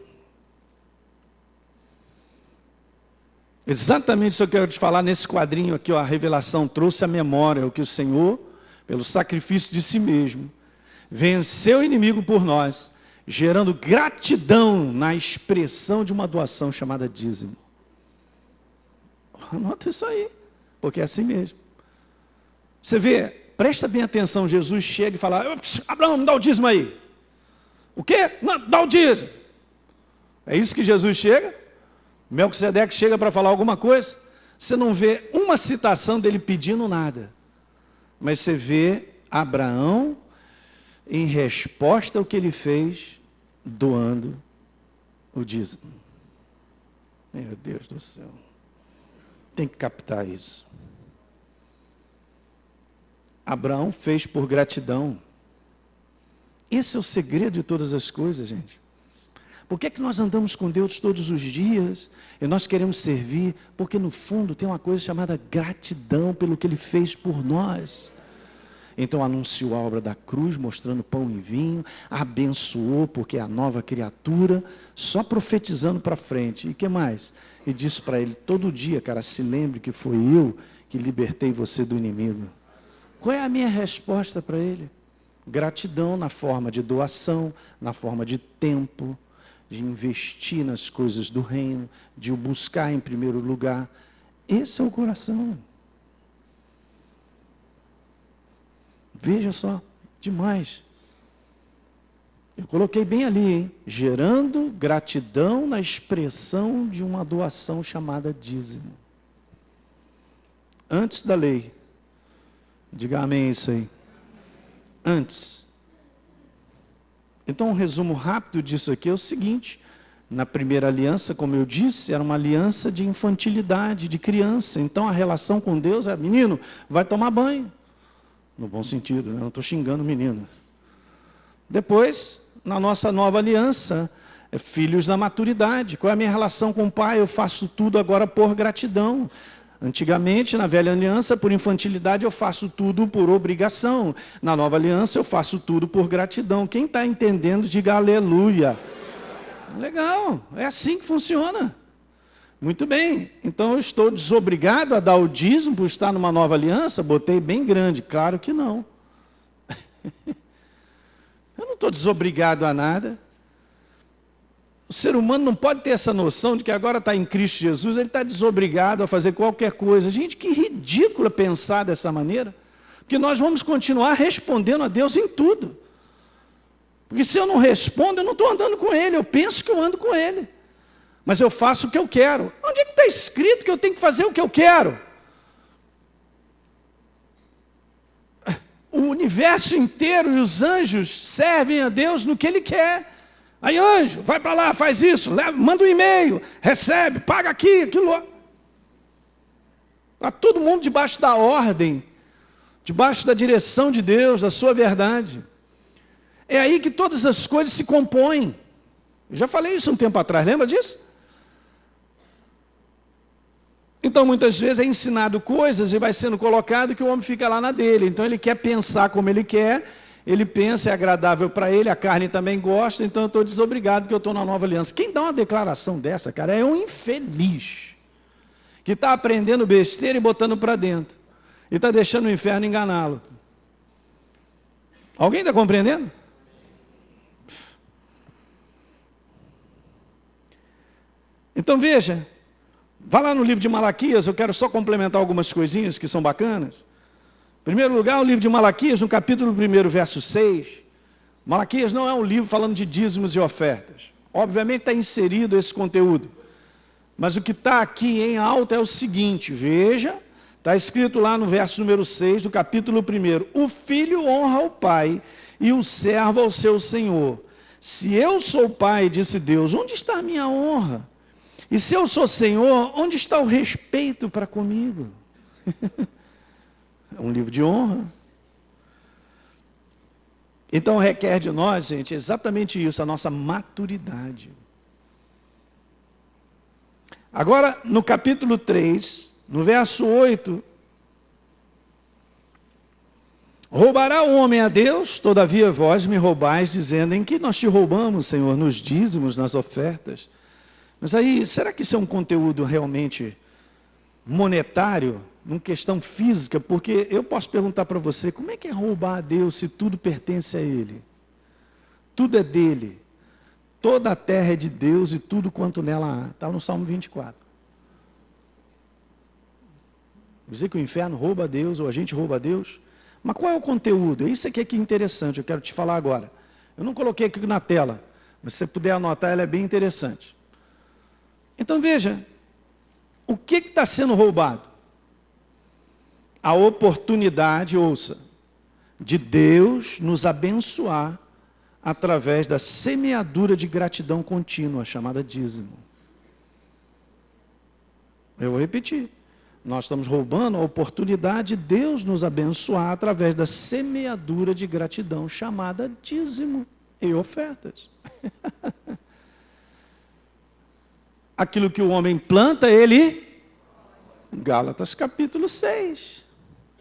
Exatamente isso que eu quero te falar nesse quadrinho aqui, ó, a revelação trouxe a memória, o que o Senhor, pelo sacrifício de si mesmo, venceu o inimigo por nós, gerando gratidão na expressão de uma doação chamada dízimo. Anota isso aí, porque é assim mesmo. Você vê, presta bem atenção, Jesus chega e fala, Abraão, me dá o dízimo aí. O quê? Não, dá o dízimo. É isso que Jesus chega? Melquisedeque chega para falar alguma coisa, você não vê uma citação dele pedindo nada, mas você vê Abraão, em resposta ao que ele fez, doando o dízimo. Meu Deus do céu. Tem que captar isso. Abraão fez por gratidão. Esse é o segredo de todas as coisas, gente. Por que é que nós andamos com Deus todos os dias e nós queremos servir? Porque no fundo tem uma coisa chamada gratidão pelo que Ele fez por nós. Então anunciou a obra da cruz, mostrando pão e vinho, abençoou porque é a nova criatura, só profetizando para frente. E o que mais? E disse para ele, todo dia, cara, se lembre que foi eu que libertei você do inimigo. Qual é a minha resposta para ele? Gratidão na forma de doação, na forma de tempo, de investir nas coisas do reino, de o buscar em primeiro lugar. Esse é o coração. Veja só, demais. Eu coloquei bem ali, hein? Gerando gratidão na expressão de uma doação chamada dízimo. Antes da lei. Diga amém isso aí. Antes. Então, um resumo rápido disso aqui é o seguinte. Na primeira aliança, como eu disse, era uma aliança de infantilidade, de criança. Então, a relação com Deus é, menino, vai tomar banho. No bom sentido, né? Não estou xingando o menino. Depois, na nossa nova aliança, filhos da maturidade. Qual é a minha relação com o pai? Eu faço tudo agora por gratidão. Antigamente, na velha aliança, por infantilidade, eu faço tudo por obrigação. Na nova aliança, eu faço tudo por gratidão. Quem está entendendo, diga aleluia. Legal, é assim que funciona. Muito bem, então eu estou desobrigado a dar o dízimo por estar numa nova aliança? Botei bem grande, claro que não. Eu não estou desobrigado a nada. O ser humano não pode ter essa noção de que agora está em Cristo Jesus, ele está desobrigado a fazer qualquer coisa. Gente, que ridículo pensar dessa maneira. Porque nós vamos continuar respondendo a Deus em tudo. Porque se eu não respondo, eu não estou andando com Ele, eu penso que eu ando com Ele. Mas eu faço o que eu quero. Onde é que está escrito que eu tenho que fazer o que eu quero? O universo inteiro e os anjos servem a Deus no que Ele quer. Aí, anjo, vai para lá, faz isso, manda um e-mail, recebe, paga aqui, aquilo lá. Está todo mundo debaixo da ordem, debaixo da direção de Deus, da sua verdade. É aí que todas as coisas se compõem. Eu já falei isso um tempo atrás, lembra disso? Então, muitas vezes é ensinado coisas e vai sendo colocado que o homem fica lá na dele. Então, ele quer pensar como ele quer, ele pensa, é agradável para ele, a carne também gosta, então eu estou desobrigado porque eu estou na nova aliança. Quem dá uma declaração dessa, cara, é um infeliz, que está aprendendo besteira e botando para dentro, e está deixando o inferno enganá-lo. Alguém está compreendendo? Então veja, vá lá no livro de Malaquias, eu quero só complementar algumas coisinhas que são bacanas. Em primeiro lugar, o livro de Malaquias, no capítulo 1, verso 6. Malaquias não é um livro falando de dízimos e ofertas. Obviamente está inserido esse conteúdo. Mas o que está aqui em alta é o seguinte, veja, está escrito lá no verso número 6 do capítulo 1. O filho honra o pai e o servo ao seu senhor. Se eu sou pai, disse Deus, onde está a minha honra? E se eu sou senhor, onde está o respeito para comigo? É um livro de honra. Então requer de nós, gente, exatamente isso, a nossa maturidade. Agora, no capítulo 3, no verso 8, roubará o homem a Deus, todavia vós me roubais, dizendo, em que nós te roubamos, Senhor, nos dízimos, nas ofertas. Mas aí, será que isso é um conteúdo realmente monetário? Uma questão física, porque eu posso perguntar para você, como é que é roubar a Deus se tudo pertence a Ele? Tudo é dele. Toda a terra é de Deus e tudo quanto nela há. Está no Salmo 24. Dizer que o inferno rouba a Deus, ou a gente rouba a Deus. Mas qual é o conteúdo? Isso aqui é que é interessante, eu quero te falar agora. Eu não coloquei aqui na tela, mas se você puder anotar, ela é bem interessante. Então veja, o que está sendo roubado? A oportunidade, ouça, de Deus nos abençoar através da semeadura de gratidão contínua, chamada dízimo. Eu vou repetir. Nós estamos roubando a oportunidade de Deus nos abençoar através da semeadura de gratidão, chamada dízimo e ofertas. Aquilo que o homem planta, ele... Gálatas capítulo 6.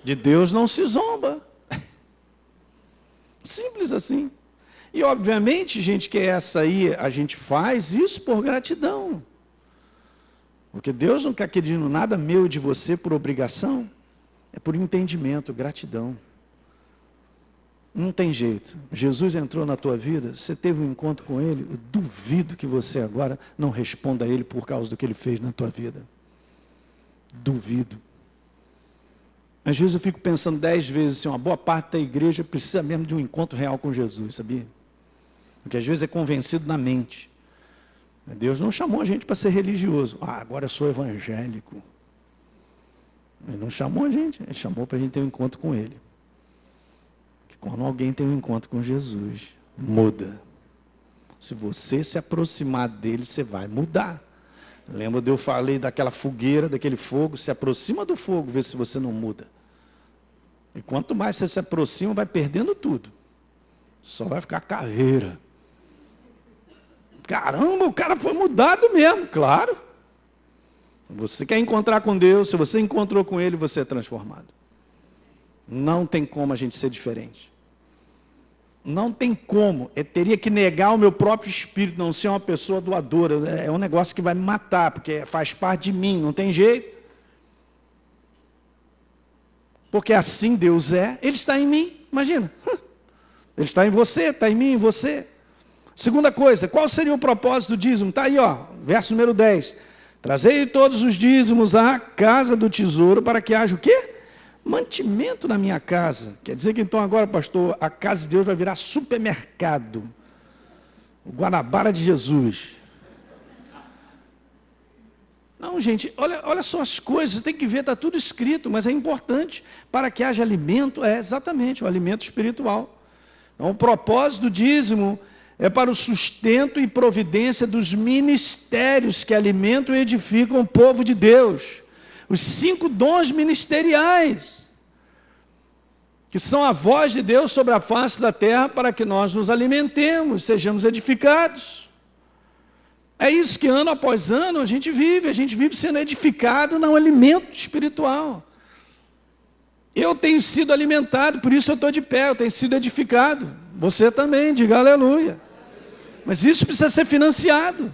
De Deus não se zomba. Simples assim. E obviamente, gente, que essa aí, a gente faz isso por gratidão. Porque Deus não está querendo nada meu de você por obrigação. É por entendimento, gratidão. Não tem jeito. Jesus entrou na tua vida, você teve um encontro com Ele, eu duvido que você agora não responda a Ele por causa do que Ele fez na tua vida. Duvido. Às vezes eu fico pensando 10 vezes assim, uma boa parte da igreja precisa mesmo de um encontro real com Jesus, sabia? Porque às vezes é convencido na mente. Deus não chamou a gente para ser religioso. Agora eu sou evangélico. Ele não chamou a gente, Ele chamou para a gente ter um encontro com Ele. Que quando alguém tem um encontro com Jesus, muda. Se você se aproximar dele, você vai mudar. Lembra de eu falei daquela fogueira, daquele fogo? Se aproxima do fogo, vê se você não muda. E quanto mais você se aproxima, vai perdendo tudo. Só vai ficar carreira. Caramba, o cara foi mudado mesmo, claro. Você quer encontrar com Deus, se você encontrou com Ele, você é transformado. Não tem como a gente ser diferente. Não tem como. Eu teria que negar o meu próprio espírito, não ser uma pessoa doadora. É um negócio que vai me matar, porque faz parte de mim, não tem jeito. Porque assim Deus é, Ele está em mim, imagina. Ele está em você, está em mim, em você. Segunda coisa, qual seria o propósito do dízimo? Está aí, ó, verso número 10. Trazei todos os dízimos à casa do tesouro para que haja o quê? Mantimento na minha casa. Quer dizer que então agora, pastor, a casa de Deus vai virar supermercado. O Guanabara de Jesus. Não, gente, olha só as coisas, você tem que ver, está tudo escrito, mas é importante para que haja alimento, é exatamente o alimento espiritual. Então, o propósito do dízimo é para o sustento e providência dos ministérios que alimentam e edificam o povo de Deus. Os 5 dons ministeriais, que são a voz de Deus sobre a face da terra para que nós nos alimentemos, sejamos edificados. É isso que ano após ano a gente vive sendo edificado no alimento espiritual. Eu tenho sido alimentado, por isso eu estou de pé, eu tenho sido edificado. Você também, diga aleluia. Mas isso precisa ser financiado.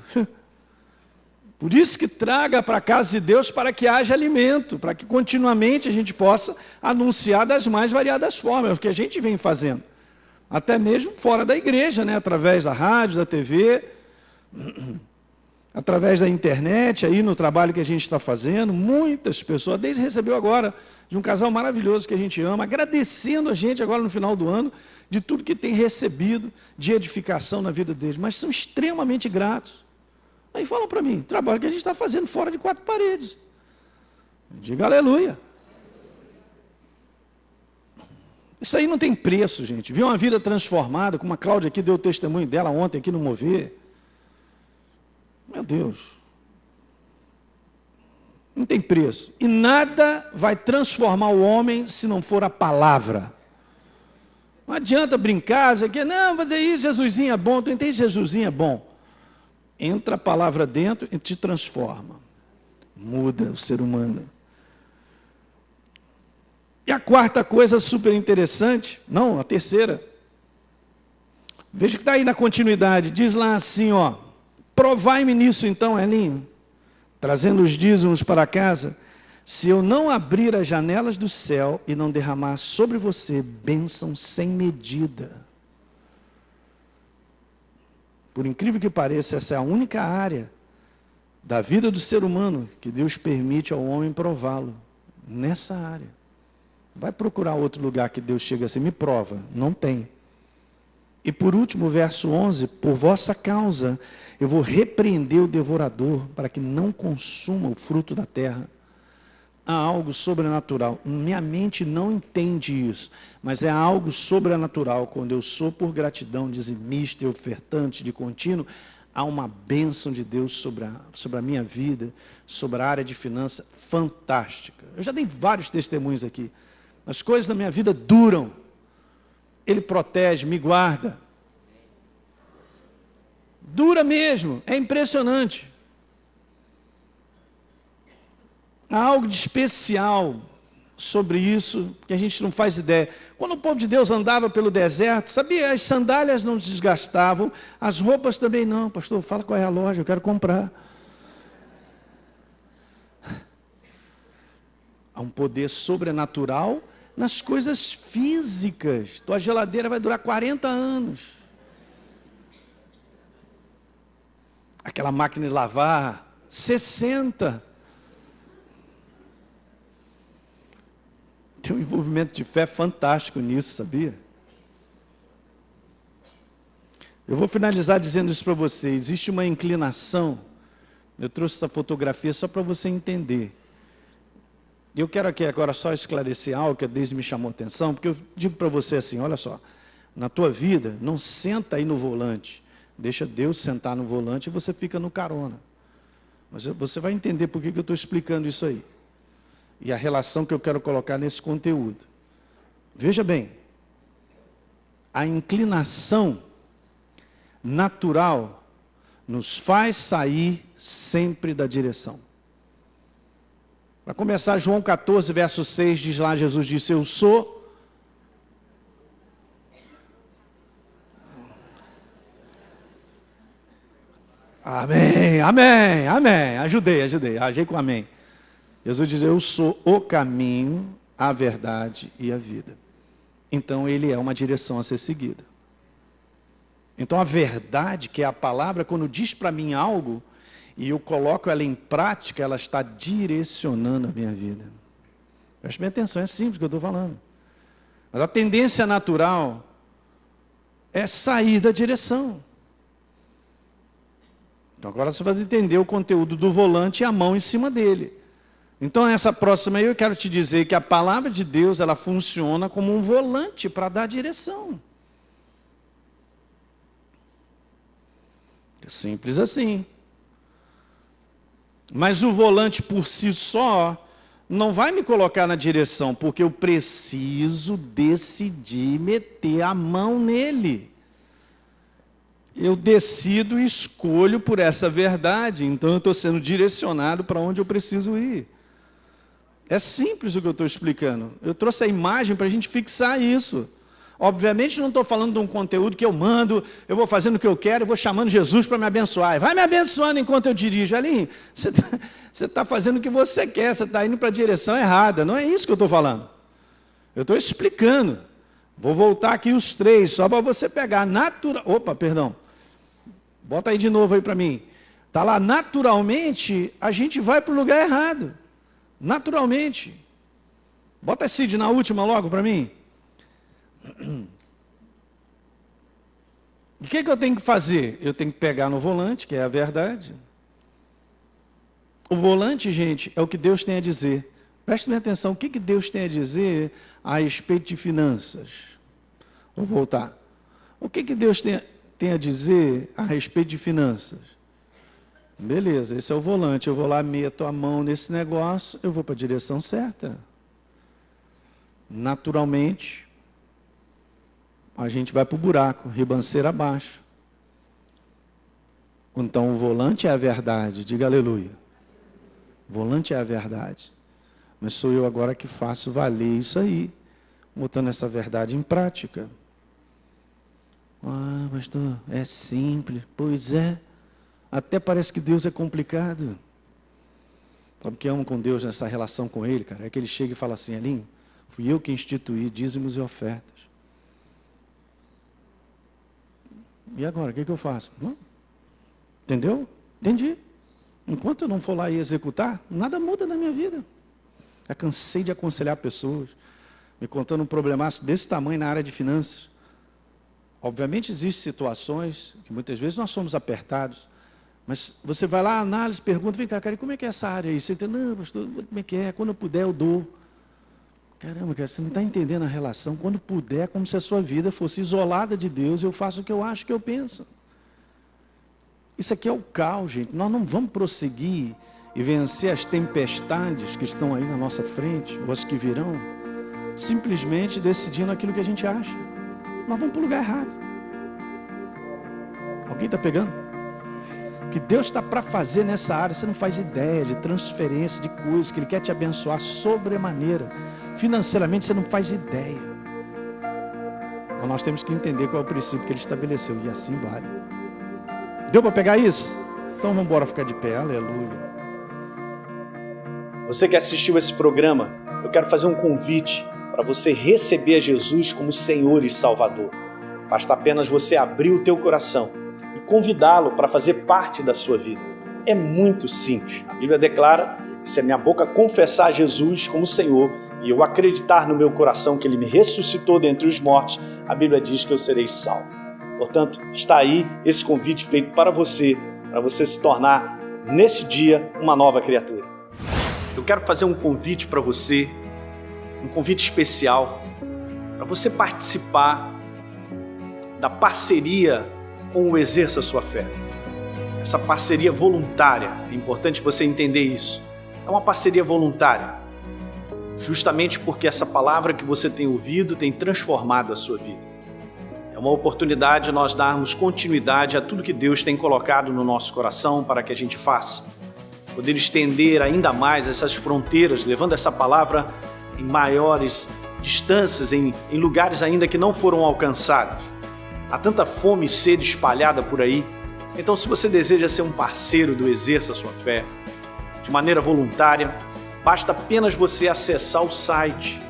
Por isso que traga para a casa de Deus para que haja alimento, para que continuamente a gente possa anunciar das mais variadas formas, é o que a gente vem fazendo. Até mesmo fora da igreja, né? Através da rádio, da TV, através da internet, aí no trabalho que a gente está fazendo, muitas pessoas, desde recebeu agora de um casal maravilhoso que a gente ama, agradecendo a gente agora no final do ano, de tudo que tem recebido de edificação na vida deles, mas são extremamente gratos. Aí falam para mim, o trabalho que a gente está fazendo fora de 4 paredes. Diga aleluia. Isso aí não tem preço, gente. Ver uma vida transformada, como a Cláudia aqui deu o testemunho dela ontem aqui no Mover. Meu Deus. Não tem preço. E nada vai transformar o homem se não for a palavra. Não adianta brincar, dizer que não, fazer isso, Jesusinho é bom. Tu entende, Jesusinho é bom. Entra a palavra dentro e te transforma. Muda o ser humano. E a quarta coisa super interessante, não, a terceira. Veja que está aí na continuidade, diz lá assim, ó. Provai-me nisso então, Elinho, trazendo os dízimos para casa, se eu não abrir as janelas do céu e não derramar sobre você bênção sem medida. Por incrível que pareça, essa é a única área da vida do ser humano que Deus permite ao homem prová-lo. Nessa área. Vai procurar outro lugar que Deus chega assim, me prova. Não tem. E por último, verso 11, por vossa causa, eu vou repreender o devorador para que não consuma o fruto da terra. há algo sobrenatural. Minha mente não entende isso, mas é algo sobrenatural. Quando eu sou, por gratidão, dizimista e ofertante de contínuo, há uma bênção de Deus sobre a minha vida, sobre a área de finanças, fantástica. Eu já dei vários testemunhos aqui. As coisas da minha vida duram. Ele protege, me guarda. Dura mesmo, é impressionante. Há algo de especial sobre isso, que a gente não faz ideia. Quando o povo de Deus andava pelo deserto, sabia, as sandálias não desgastavam, as roupas também não. Pastor, fala qual é a loja, eu quero comprar. Há um poder sobrenatural nas coisas físicas. Tua geladeira vai durar 40 anos. Aquela máquina de lavar, 60. Tem um envolvimento de fé fantástico nisso, sabia? Eu vou finalizar dizendo isso para você. Existe uma inclinação. Eu trouxe essa fotografia só para você entender. Eu quero aqui agora só esclarecer algo que desde me chamou a atenção, porque eu digo para você assim, olha só, na tua vida, não senta aí no volante. Deixa Deus sentar no volante e você fica no carona. Mas você vai entender por que eu estou explicando isso aí. E a relação que eu quero colocar nesse conteúdo. Veja bem, a inclinação natural nos faz sair sempre da direção. Para começar, João 14, verso 6, diz lá, Jesus disse, eu sou... Amém, amém, amém. Ajudei com amém. Jesus diz, eu sou o caminho, a verdade e a vida. Então, ele é uma direção a ser seguida. Então, a verdade, que é a palavra, quando diz para mim algo, e eu coloco ela em prática, ela está direcionando a minha vida. Preste bem atenção, é simples o que eu estou falando. Mas a tendência natural é sair da direção. Então, agora você vai entender o conteúdo do volante e a mão em cima dele. Então, nessa próxima aí, eu quero te dizer que a palavra de Deus, ela funciona como um volante para dar direção. É simples assim. Mas o volante por si só não vai me colocar na direção, porque eu preciso decidir meter a mão nele. Eu decido e escolho por essa verdade, então eu estou sendo direcionado para onde eu preciso ir. É simples o que eu estou explicando. Eu trouxe a imagem para a gente fixar isso. Obviamente não estou falando de um conteúdo que eu mando, eu vou fazendo o que eu quero, eu vou chamando Jesus para me abençoar. Vai me abençoando enquanto eu dirijo. Ali, você está fazendo o que você quer, você está indo para a direção errada. Não é isso que eu estou falando. Eu estou explicando. Vou voltar aqui os três, só para você pegar. Bota aí de novo aí para mim. Está lá, naturalmente, a gente vai para o lugar errado. Naturalmente. Bota a Cid na última logo para mim. O que eu tenho que fazer? Eu tenho que pegar no volante, que é a verdade. O volante, gente, é o que Deus tem a dizer. Preste bem atenção, o que Deus tem a dizer a respeito de finanças? Vou voltar. O que Deus tem a dizer a respeito de finanças? Beleza, esse é o volante. Eu vou lá, meto a mão nesse negócio, eu vou para a direção certa. Naturalmente, a gente vai para o buraco, ribanceira abaixo. Então, o volante é a verdade, diga aleluia. O volante é a verdade. Mas sou eu agora que faço valer isso aí, botando essa verdade em prática. Ah, pastor, é simples. Pois é. Até parece que Deus é complicado. Sabe o que amo com Deus nessa relação com Ele, cara? É que Ele chega e fala assim, Elinho, fui eu que instituí dízimos e ofertas. E agora, o que eu faço? Entendeu? Entendi. Enquanto eu não for lá e executar, nada muda na minha vida. Eu cansei de aconselhar pessoas, me contando um problemaço desse tamanho na área de finanças. Obviamente existem situações que muitas vezes nós somos apertados, Mas você vai lá, análise, pergunta, vem cá, cara, como é que é essa área aí? Você diz, não, pastor, como é que é? Quando eu puder, eu dou. Caramba, cara, você não está entendendo a relação. Quando puder, é como se a sua vida fosse isolada de Deus, eu faço o que eu acho, o que eu penso. Isso aqui é o caos, gente. Nós não vamos prosseguir e vencer as tempestades que estão aí na nossa frente, ou as que virão, simplesmente decidindo aquilo que a gente acha. Nós vamos para o lugar errado. Alguém está pegando? O que Deus está para fazer nessa área, você não faz ideia de transferência, de coisas, que Ele quer te abençoar sobremaneira. Financeiramente, você não faz ideia. Mas nós temos que entender qual é o princípio que Ele estabeleceu, e assim vale. Deu para pegar isso? Então vamos embora ficar de pé, aleluia. Você que assistiu esse programa, eu quero fazer um convite para você receber a Jesus como Senhor e Salvador. Basta apenas você abrir o teu coração e convidá-lo para fazer parte da sua vida. É muito simples. A Bíblia declara que se a minha boca confessar Jesus como Senhor e eu acreditar no meu coração que Ele me ressuscitou dentre os mortos, a Bíblia diz que eu serei salvo. Portanto, está aí esse convite feito para você se tornar, nesse dia, uma nova criatura. Eu quero fazer um convite para você, um convite especial, para você participar da parceria com o Exerça Sua Fé. Essa parceria voluntária, é importante você entender isso. É uma parceria voluntária, justamente porque essa palavra que você tem ouvido tem transformado a sua vida. É uma oportunidade de nós darmos continuidade a tudo que Deus tem colocado no nosso coração para que a gente faça. Poder estender ainda mais essas fronteiras, levando essa palavra em maiores distâncias, em lugares ainda que não foram alcançados. Há tanta fome e sede espalhada por aí. Então, se você deseja ser um parceiro do Exerça Sua Fé, de maneira voluntária, basta apenas você acessar o site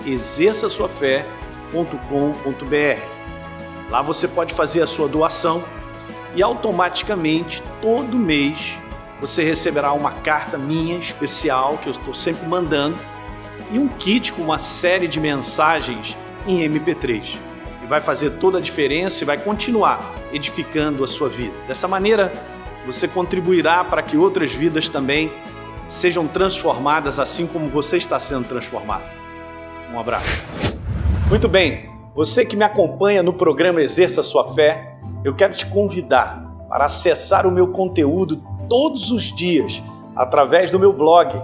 exerçasuafé.com.br. Lá você pode fazer a sua doação e automaticamente, todo mês, você receberá uma carta minha especial, que eu estou sempre mandando, e um kit com uma série de mensagens em MP3. E vai fazer toda a diferença e vai continuar edificando a sua vida. Dessa maneira, você contribuirá para que outras vidas também sejam transformadas, assim como você está sendo transformado. Um abraço. Muito bem, você que me acompanha no programa Exerça Sua Fé, eu quero te convidar para acessar o meu conteúdo todos os dias através do meu blog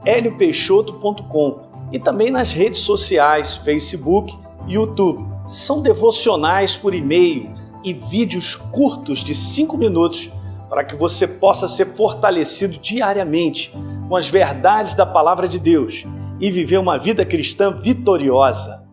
heliopeixoto.com e também nas redes sociais, Facebook e YouTube. São devocionais por e-mail e vídeos curtos de 5 minutos para que você possa ser fortalecido diariamente com as verdades da Palavra de Deus e viver uma vida cristã vitoriosa.